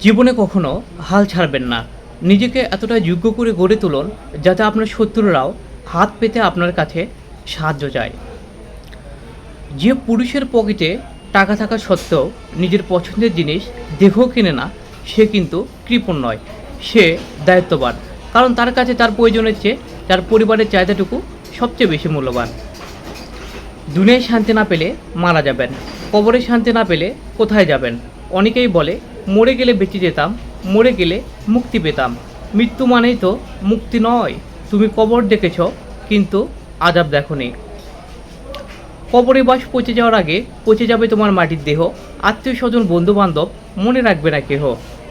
জীবনে কখনো হাল ছাড়বেন না। নিজেকে এতটা যোগ্য করে গড়ে তুলুন যাতে আপনার শত্রুরাও হাত পেতে আপনার কাছে সাহায্য চায়। যে পুরুষের পকেটে টাকা থাকা সত্ত্বেও নিজের পছন্দের জিনিস দেখেও কেনে না, সে কিন্তু কৃপণ নয়, সে দায়িত্ববান। কারণ তার কাছে তার প্রয়োজনের চেয়ে তার পরিবারের চাহিদাটুকু সবচেয়ে বেশি মূল্যবান। দুনিয়ায় শান্তি না পেলে মারা যাবেন, কবরে শান্তি না পেলে কোথায় যাবেন? অনেকেই বলে মরে গেলে বেঁচে যেতাম, মরে গেলে মুক্তি পেতাম। মৃত্যু মানেই তো মুক্তি নয়। তুমি কবর দেখেছ কিন্তু আযাব দেখোনি। কবরে বাস পচে যাওয়ার আগে পচে যাবে তোমার মাটির দেহ, আত্মীয় স্বজন বন্ধু বান্ধব মনে রাখবে না কেহ।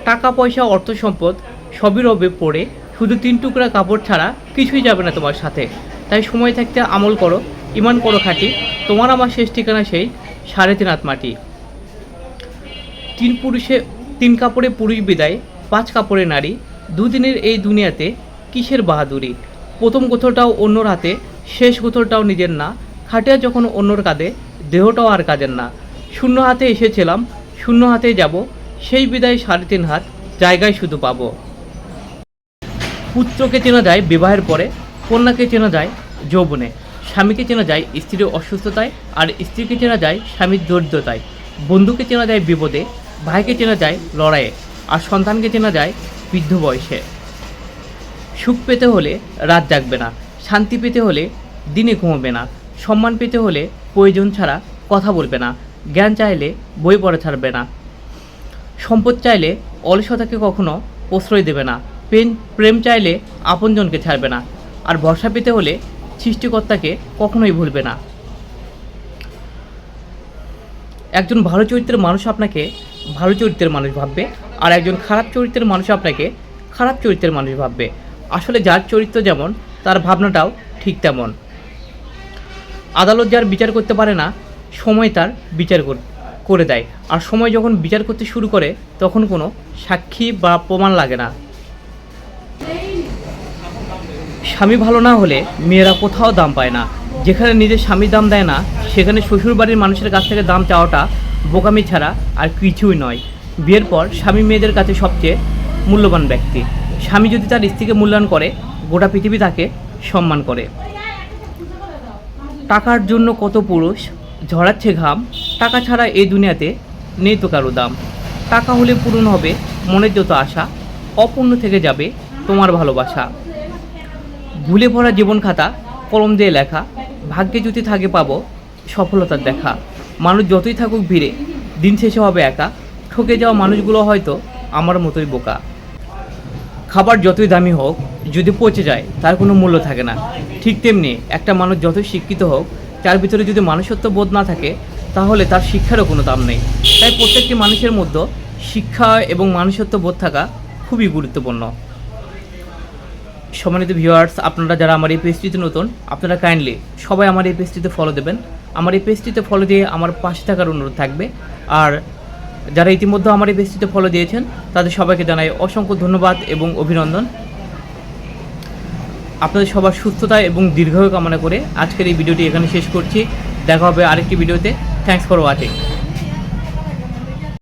টাকা পয়সা অর্থ সম্পদ সবই রবে পড়ে, শুধু 3 টুকরা কাপড় ছাড়া কিছুই যাবে না তোমার সাথে। তাই সময় থাকতে আমল করো, ইমান করো খাঁটি, তোমার আমার শেষ ঠিকানা সেই 3.5 হাত মাটি। 3 কাপড়ে পুরুষ বিদায়, 5 কাপড়ে নারী। দুদিনের এই দুনিয়াতে কিসের বাহাদুরি? প্রথম গোথরটাও অন্যর হাতে, শেষ গোথরটাও নিজের না। খাটিয়া যখন অন্যর কাঁধে, দেহটাও আর কাজের না। শূন্য হাতে এসেছিলাম, শূন্য হাতে যাব, সেই বিদায় 3.5 হাত জায়গায় শুধু পাবো। পুত্রকে চেনা যায় বিবাহের পরে, কন্যাকে চেনা যায় যৌবনে, স্বামীকে চেনা যায় স্ত্রীর অসুস্থতায়, আর স্ত্রীকে চেনা যায় স্বামীর দরিদ্রতায়। বন্ধুকে চেনা যায় বিপদে, ভাইকে চেনা যায় লড়াইয়ে, আর সন্তানকে চেনা যায় বৃদ্ধ বয়সে। সুখ পেতে হলে রাত জাগবে না, শান্তি পেতে হলে দিনে ঘুমোবে না, সম্মান পেতে হলে প্রয়োজন ছাড়া কথা বলবে না, জ্ঞান চাইলে বই পড়া ছাড়বে না, সম্পদ চাইলে অলসতাকে কখনো প্রশ্রয় দেবে না, প্রেম চাইলে আপনজনকে ছাড়বে না, আর ভরসা পেতে হলে সৃষ্টিকর্তাকে কখনোই ভুলবে না। একজন ভালো চরিত্রের মানুষ আপনাকে ভালো চরিত্রের মানুষ ভাববে, আর একজন খারাপ চরিত্রের মানুষ আপনাকে খারাপ চরিত্রের মানুষ ভাববে। আসলে যার চরিত্র যেমন, তার ভাবনাটাও ঠিক তেমন। আদালত যার বিচার করতে পারে না, সময় তার বিচার করে দেয়। আর সময় যখন বিচার করতে শুরু করে, তখন কোনো সাক্ষী বা প্রমাণ লাগে না। স্বামী ভালো না হলে মেয়েরা কোথাও দাম পায় না। যেখানে নিজের স্বামী দাম দেয় না, সেখানে শ্বশুরবাড়ির মানুষের কাছ থেকে দাম চাওয়াটা বোকামি ছাড়া আর কিছুই নয়। বিয়ের পর স্বামী মেয়েদের কাছে সবচেয়ে মূল্যবান ব্যক্তি। স্বামী যদি তার স্ত্রীকে মূল্যায়ন করে, গোটা পৃথিবী তাকে সম্মান করে। টাকার জন্য কত পুরুষ ঝরাচ্ছে ঘাম, টাকা ছাড়া এই দুনিয়াতে নেই তো কারো দাম। টাকা হলে পূরণ হবে মনের যত আশা, অপূর্ণ থেকে যাবে তোমার ভালোবাসা। ভুলে ভরা জীবন খাতা কলম দিয়ে লেখা, ভাগ্যে যদি থাকে পাবো সফলতার দেখা। মানুষ যতই থাকুক ভিড়ে, দিন শেষে হবে একা। ঠকে যাওয়া মানুষগুলো হয়তো আমার মতোই বোকা। খাবার যতই দামি হোক, যদি পচে যায় তার কোনো মূল্য থাকে না। ঠিক তেমনি একটা মানুষ যতই শিক্ষিত হোক, তার ভিতরে যদি মানুষত্ব বোধ না থাকে, তাহলে তার শিক্ষারও কোনো দাম নেই। তাই প্রত্যেকটি মানুষের মধ্যে শিক্ষা এবং মানুষত্ব বোধ থাকা খুবই গুরুত্বপূর্ণ। সম্মানিত ভিউয়ার্স, আপনারা যারা আমার এই পেজটিতে নতুন, আপনারা কাইন্ডলি সবাই আমার এই পেজটিতে ফলো দেবেন। আমার এই পেজটিতে ফলো দিয়ে আমার পাশে থাকার অনুরোধ থাকবে। আর যারা ইতিমধ্যে আমার এই পেজটিতে ফলো দিয়েছেন, তাদের সবাইকে জানাই অসংখ্য ধন্যবাদ এবং অভিনন্দন। আপনাদের সবার সুস্থতা এবং দীর্ঘায়ু কামনা করে আজকের এই ভিডিওটি এখানে শেষ করছি। দেখা হবে আরেকটি ভিডিওতে। Thanks for watching.